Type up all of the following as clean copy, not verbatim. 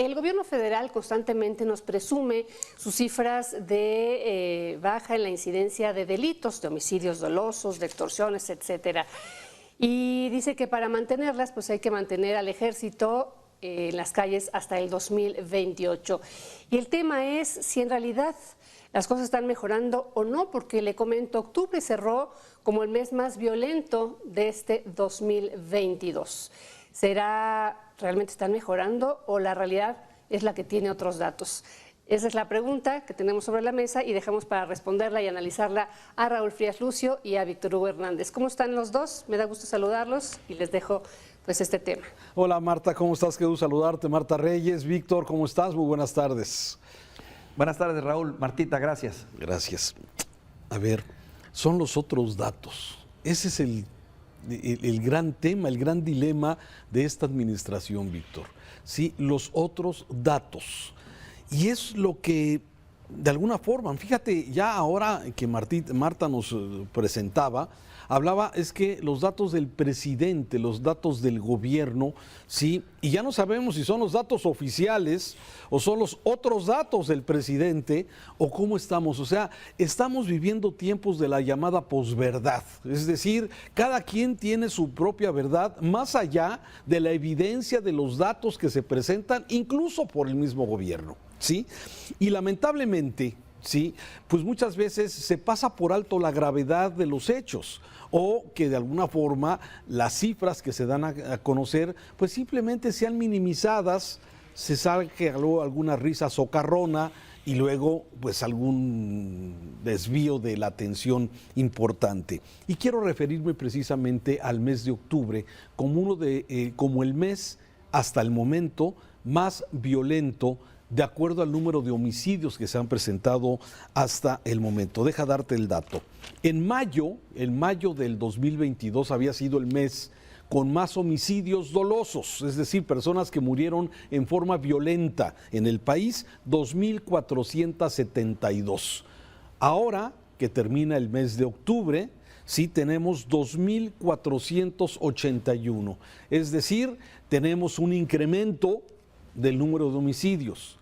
el gobierno federal constantemente nos presume sus cifras de baja en la incidencia de delitos, de homicidios dolosos, de extorsiones, etcétera. Y dice que para mantenerlas, pues hay que mantener al ejército en las calles hasta el 2028. Y el tema es si en realidad las cosas están mejorando o no, porque le comento, octubre cerró como el mes más violento de este 2022. ¿Será realmente están mejorando o la realidad es la que tiene otros datos? Esa es la pregunta que tenemos sobre la mesa y dejamos para responderla y analizarla a Raúl Frías Lucio y a Víctor Hugo Hernández. ¿Cómo están los dos? Me da gusto saludarlos y les dejo pues este tema. Hola Marta, ¿cómo estás? Qué gusto saludarte. Marta Reyes, Víctor, ¿cómo estás? Muy buenas tardes. Buenas tardes, Raúl. Martita, gracias. Gracias. A ver, son los otros datos. Ese es el gran tema, el gran dilema de esta administración, Víctor. Sí, los otros datos. Y es lo que, de alguna forma, fíjate, ya ahora que Marta nos presentaba, hablaba, es que los datos del presidente, los datos del gobierno, sí, y ya no sabemos si son los datos oficiales o son los otros datos del presidente o cómo estamos. O sea, estamos viviendo tiempos de la llamada posverdad, es decir, cada quien tiene su propia verdad más allá de la evidencia de los datos que se presentan incluso por el mismo gobierno, ¿sí? Y lamentablemente, sí, pues muchas veces se pasa por alto la gravedad de los hechos o que de alguna forma las cifras que se dan a conocer pues simplemente sean minimizadas, se saque alguna risa socarrona y luego pues algún desvío de la atención importante. Y quiero referirme precisamente al mes de octubre como como el mes hasta el momento más violento de acuerdo al número de homicidios que se han presentado hasta el momento. Deja darte el dato. En mayo del 2022 había sido el mes con más homicidios dolosos, es decir, personas que murieron en forma violenta en el país, 2,472. Ahora que termina el mes de octubre, sí tenemos 2,481, es decir, tenemos un incremento del número de homicidios.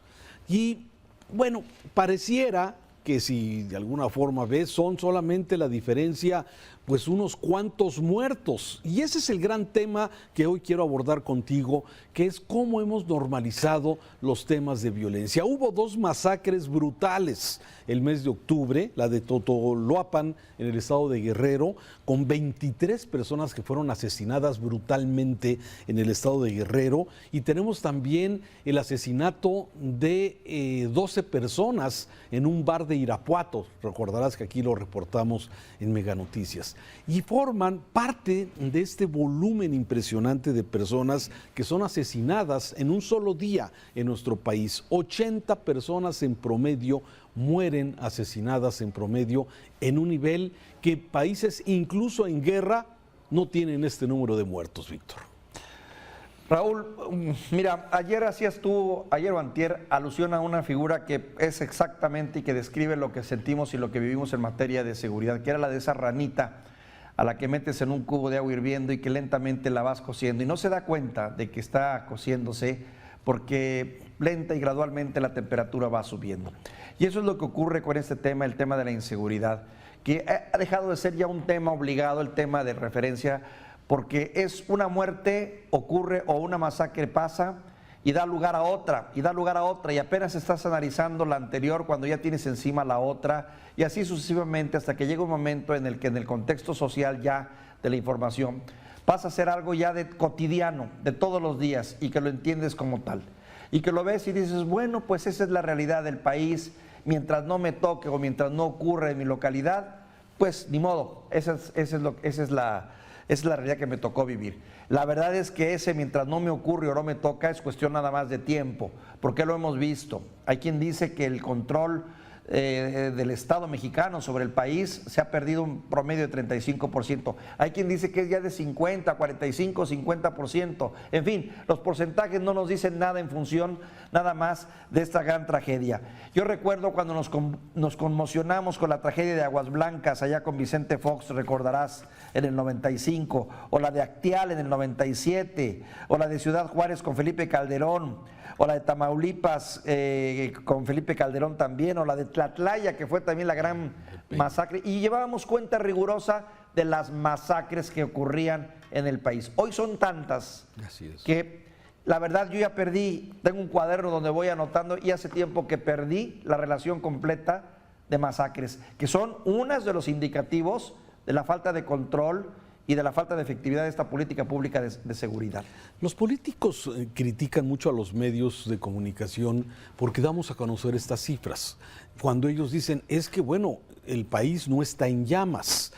Y bueno, pareciera que si de alguna forma ves, son solamente la diferencia, pues unos cuantos muertos. Y ese es el gran tema que hoy quiero abordar contigo, que es cómo hemos normalizado los temas de violencia. Hubo 2 masacres brutales el mes de octubre, la de Totoloapan en el estado de Guerrero, con 23 personas que fueron asesinadas brutalmente en el estado de Guerrero. Y tenemos también el asesinato de 12 personas en un bar de Irapuato. Recordarás que aquí lo reportamos en Mega Noticias. Y forman parte de este volumen impresionante de personas que son asesinadas en un solo día en nuestro país. 80 personas en promedio mueren asesinadas en promedio en un nivel que países incluso en guerra no tienen este número de muertos, Víctor. Raúl, mira, ayer o antier, alusión a una figura que es exactamente y que describe lo que sentimos y lo que vivimos en materia de seguridad, que era la de esa ranita a la que metes en un cubo de agua hirviendo y que lentamente la vas cociendo y no se da cuenta de que está cociéndose porque lenta y gradualmente la temperatura va subiendo. Y eso es lo que ocurre con este tema, el tema de la inseguridad, que ha dejado de ser ya un tema obligado, el tema de referencia, porque es una muerte ocurre o una masacre pasa y da lugar a otra, y apenas estás analizando la anterior cuando ya tienes encima la otra, y así sucesivamente hasta que llega un momento en el que en el contexto social ya de la información pasa a ser algo ya de cotidiano, de todos los días, y que lo entiendes como tal, y que lo ves y dices, bueno, pues esa es la realidad del país, mientras no me toque o mientras no ocurra en mi localidad, pues ni modo, esa es la realidad que me tocó vivir. La verdad es que mientras no me ocurre o no me toca, es cuestión nada más de tiempo, porque lo hemos visto. Hay quien dice que el control del Estado mexicano sobre el país se ha perdido un promedio de 35%. Hay quien dice que es ya de 50, 45, 50%. En fin, los porcentajes no nos dicen nada en función nada más de esta gran tragedia. Yo recuerdo cuando nos conmocionamos con la tragedia de Aguas Blancas, allá con Vicente Fox, recordarás, en el 95, o la de Actial en el 97, o la de Ciudad Juárez con Felipe Calderón, o la de Tamaulipas con Felipe Calderón también, o la de Tlatlaya, que fue también la gran masacre, y llevábamos cuenta rigurosa de las masacres que ocurrían en el país. Hoy son tantas que la verdad yo ya perdí, tengo un cuaderno donde voy anotando y hace tiempo que perdí la relación completa de masacres, que son unas de los indicativos de la falta de control y de la falta de efectividad de esta política pública de seguridad. Los políticos critican mucho a los medios de comunicación porque damos a conocer estas cifras. Cuando ellos dicen, es que bueno, el país no está en llamas,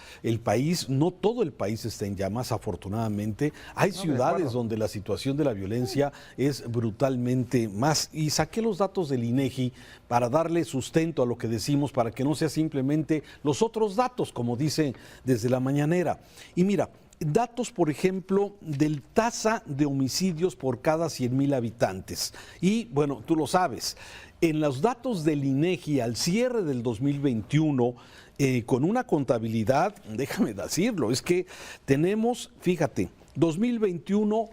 no todo el país está en llamas, afortunadamente. Hay ciudades donde la situación de la violencia es brutalmente más. Y saqué los datos del INEGI para darle sustento a lo que decimos, para que no sea simplemente los otros datos, como dice desde la mañanera. Y mira, datos, por ejemplo, del tasa de homicidios por cada 100,000 habitantes. Y bueno, tú lo sabes, en los datos del INEGI al cierre del 2021, con una contabilidad, déjame decirlo, es que tenemos, fíjate, 2021,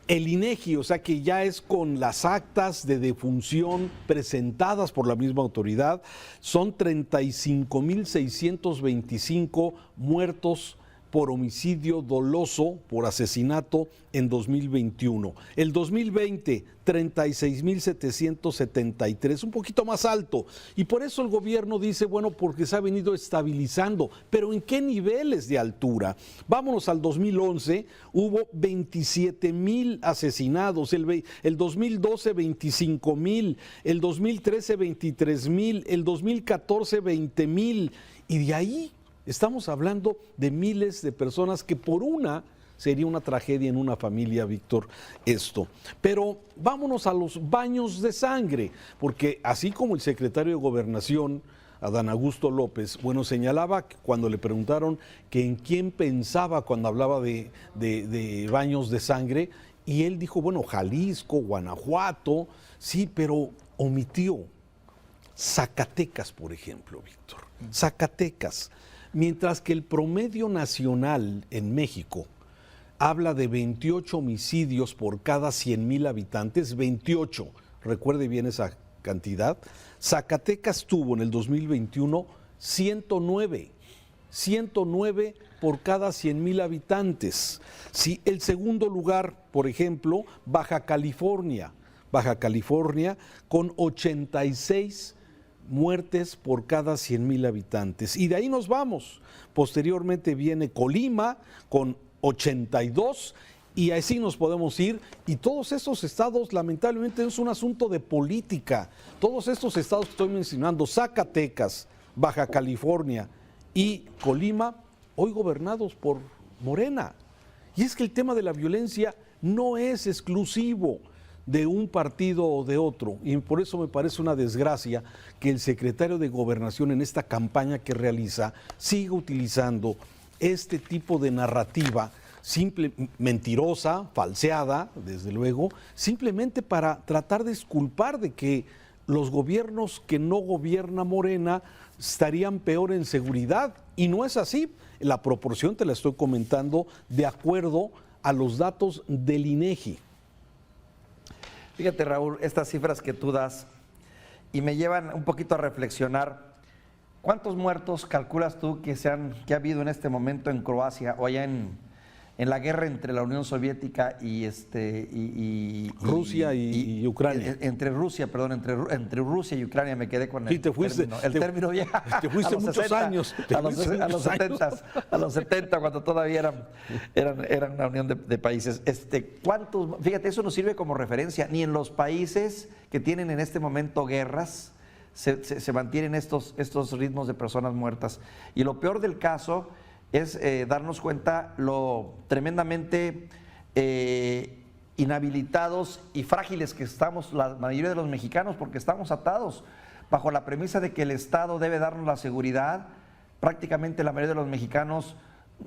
el INEGI, o sea que ya es con las actas de defunción presentadas por la misma autoridad, son 35,625 muertos por homicidio doloso, por asesinato en 2021. El 2020, 36,773, un poquito más alto. Y por eso el gobierno dice, bueno, porque se ha venido estabilizando. Pero ¿en qué niveles de altura? Vámonos al 2011, hubo 27,000 asesinados. El 2012, 25,000. El 2013, 23,000. El 2014, 20,000. Y de ahí estamos hablando de miles de personas que por una sería una tragedia en una familia, Víctor, esto. Pero vámonos a los baños de sangre, porque así como el secretario de Gobernación, Adán Augusto López, bueno, señalaba que cuando le preguntaron que en quién pensaba cuando hablaba de baños de sangre, y él dijo, bueno, Jalisco, Guanajuato, sí, pero omitió Zacatecas, por ejemplo, Víctor. Zacatecas. Mientras que el promedio nacional en México habla de 28 homicidios por cada 100,000 habitantes, 28, recuerde bien esa cantidad, Zacatecas tuvo en el 2021 109 por cada 100,000 habitantes. Sí, el segundo lugar, por ejemplo, Baja California con 86 muertes por cada 100,000 habitantes. Y de ahí nos vamos. Posteriormente viene Colima con 82 y así nos podemos ir. Y todos estos estados, lamentablemente, es un asunto de política. Todos estos estados que estoy mencionando, Zacatecas, Baja California y Colima, hoy gobernados por Morena. Y es que el tema de la violencia no es exclusivo de un partido o de otro, y por eso me parece una desgracia que el secretario de Gobernación en esta campaña que realiza siga utilizando este tipo de narrativa mentirosa, falseada, desde luego, simplemente para tratar de exculpar de que los gobiernos que no gobierna Morena estarían peor en seguridad, y no es así. La proporción te la estoy comentando de acuerdo a los datos del INEGI. Fíjate, Raúl, estas cifras que tú das y me llevan un poquito a reflexionar. ¿Cuántos muertos calculas tú que ha habido en este momento en Croacia o allá en la guerra entre la Unión Soviética y Rusia y Ucrania? Entre Rusia y Ucrania, me quedé con el término ya. Te fuiste muchos años. A los 70, cuando todavía eran una unión de países. ¿Cuántos? Fíjate, eso nos sirve como referencia. Ni en los países que tienen en este momento guerras se mantienen estos ritmos de personas muertas. Y lo peor del caso es darnos cuenta lo tremendamente inhabilitados y frágiles que estamos la mayoría de los mexicanos, porque estamos atados bajo la premisa de que el Estado debe darnos la seguridad. Prácticamente la mayoría de los mexicanos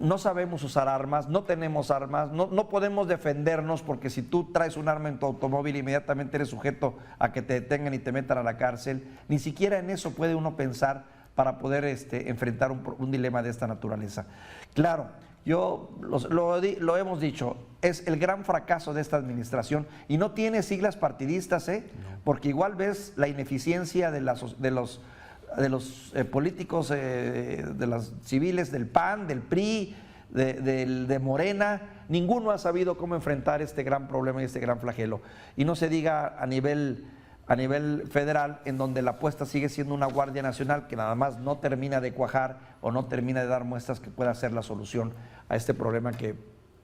no sabemos usar armas, no tenemos armas, no podemos defendernos, porque si tú traes un arma en tu automóvil inmediatamente eres sujeto a que te detengan y te metan a la cárcel. Ni siquiera en eso puede uno pensar para poder enfrentar un dilema de esta naturaleza. Claro, lo hemos dicho, es el gran fracaso de esta administración y no tiene siglas partidistas, porque igual ves la ineficiencia de los políticos, de los civiles del PAN, del PRI, de Morena. Ninguno ha sabido cómo enfrentar este gran problema y este gran flagelo. Y no se diga a nivel federal, en donde la apuesta sigue siendo una Guardia Nacional que nada más no termina de cuajar o no termina de dar muestras que pueda ser la solución a este problema que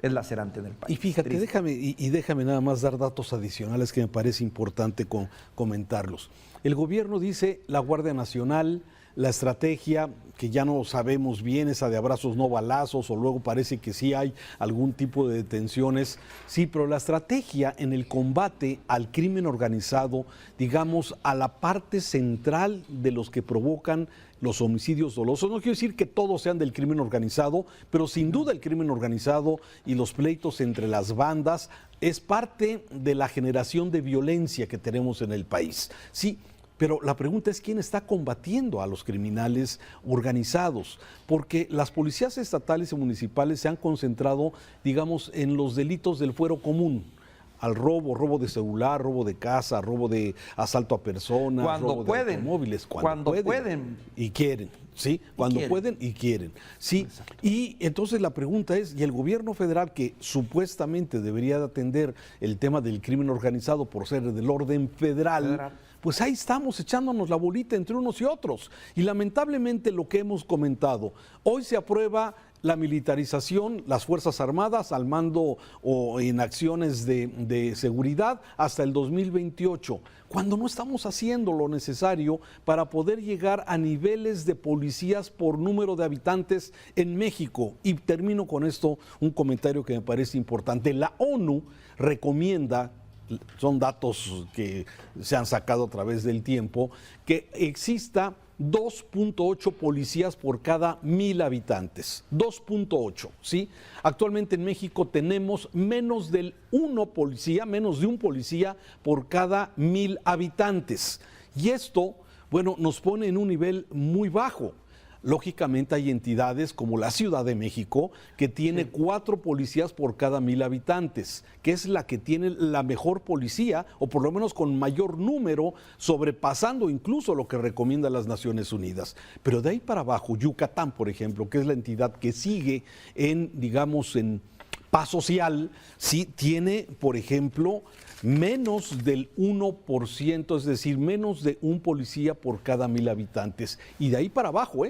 es lacerante en el país. Y fíjate, déjame nada más dar datos adicionales que me parece importante comentarlos. El gobierno dice la Guardia Nacional, la estrategia, que ya no sabemos bien, esa de abrazos no balazos, o luego parece que sí hay algún tipo de detenciones. Sí, pero la estrategia en el combate al crimen organizado, digamos, a la parte central de los que provocan los homicidios dolosos, no quiero decir que todos sean del crimen organizado, pero sin duda el crimen organizado y los pleitos entre las bandas es parte de la generación de violencia que tenemos en el país. Sí. Pero la pregunta es quién está combatiendo a los criminales organizados, porque las policías estatales y municipales se han concentrado, digamos, en los delitos del fuero común, al robo de celular, robo de casa, robo de asalto a personas, robo de automóviles, cuando pueden y quieren. Sí, cuando pueden y quieren. Sí, exacto. Y entonces la pregunta es, ¿y el gobierno federal, que supuestamente debería de atender el tema del crimen organizado por ser del orden federal, pues ahí estamos echándonos la bolita entre unos y otros? Y lamentablemente lo que hemos comentado, hoy se aprueba la militarización, las Fuerzas Armadas al mando o en acciones de seguridad hasta el 2028, cuando no estamos haciendo lo necesario para poder llegar a niveles de policías por número de habitantes en México. Y termino con esto, un comentario que me parece importante. La ONU recomienda, son datos que se han sacado a través del tiempo, que exista 2.8 policías por cada 1,000 habitantes. 2.8, ¿sí? Actualmente en México tenemos menos de un policía por cada 1,000 habitantes. Y esto, bueno, nos pone en un nivel muy bajo. Lógicamente hay entidades como la Ciudad de México que tiene 4 policías por cada 1,000 habitantes, que es la que tiene la mejor policía, o por lo menos con mayor número, sobrepasando incluso lo que recomiendan las Naciones Unidas. Pero de ahí para abajo, Yucatán, por ejemplo, que es la entidad que sigue en paz social, sí tiene, por ejemplo, menos del 1%, es decir, menos de un policía por cada 1,000 habitantes. Y de ahí para abajo,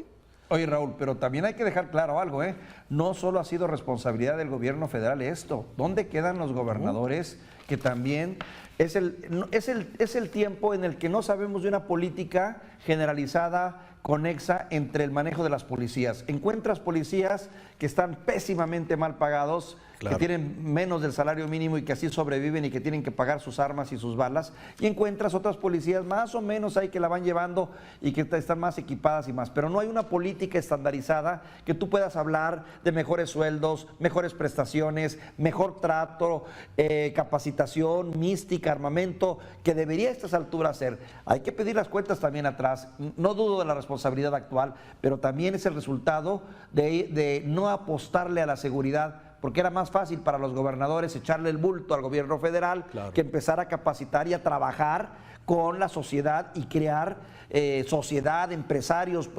Oye, Raúl, pero también hay que dejar claro algo, no solo ha sido responsabilidad del gobierno federal esto. ¿Dónde quedan los gobernadores? Que también es el tiempo en el que no sabemos de una política generalizada, conexa entre el manejo de las policías. Encuentras policías que están pésimamente mal pagados, claro, que tienen menos del salario mínimo y que así sobreviven y que tienen que pagar sus armas y sus balas, y encuentras otras policías más o menos ahí que la van llevando y que están más equipadas y más, pero no hay una política estandarizada que tú puedas hablar de mejores sueldos, mejores prestaciones, mejor trato, capacitación, mística, armamento, que debería a estas alturas ser. Hay que pedir las cuentas también atrás. No dudo de la responsabilidad actual, pero también es el resultado de no apostarle a la seguridad, porque era más fácil para los gobernadores echarle el bulto al gobierno federal, claro, que empezar a capacitar y a trabajar con la sociedad y crear sociedad, empresarios,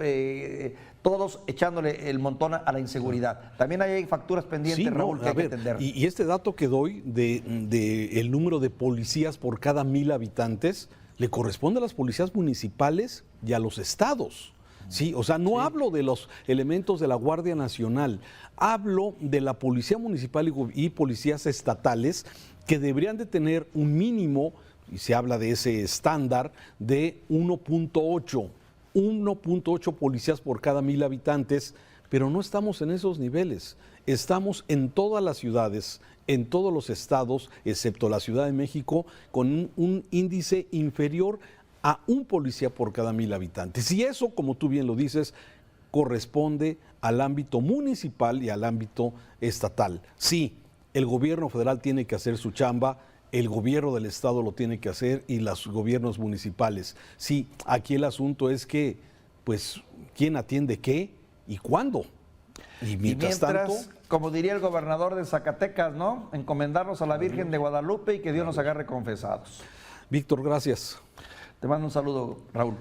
todos echándole el montón a la inseguridad. También hay facturas pendientes, sí, Raúl, que hay que atender. Y este dato que doy de el número de policías por cada 1,000 habitantes le corresponde a las policías municipales y a los estados. Sí, o sea, no hablo de los elementos de la Guardia Nacional, hablo de la Policía Municipal y policías estatales, que deberían de tener un mínimo, y se habla de ese estándar, de 1.8 policías por cada 1,000 habitantes, pero no estamos en esos niveles. Estamos en todas las ciudades, en todos los estados, excepto la Ciudad de México, con un índice inferior a un policía por cada 1,000 habitantes. Y eso, como tú bien lo dices, corresponde al ámbito municipal y al ámbito estatal. Sí, el gobierno federal tiene que hacer su chamba, el gobierno del estado lo tiene que hacer y los gobiernos municipales. Sí, aquí el asunto es que, pues, ¿quién atiende qué y cuándo? Y mientras tanto, como diría el gobernador de Zacatecas, ¿no? Encomendarnos a la Virgen de Guadalupe y que Dios nos agarre confesados. Víctor, gracias. Te mando un saludo, Raúl.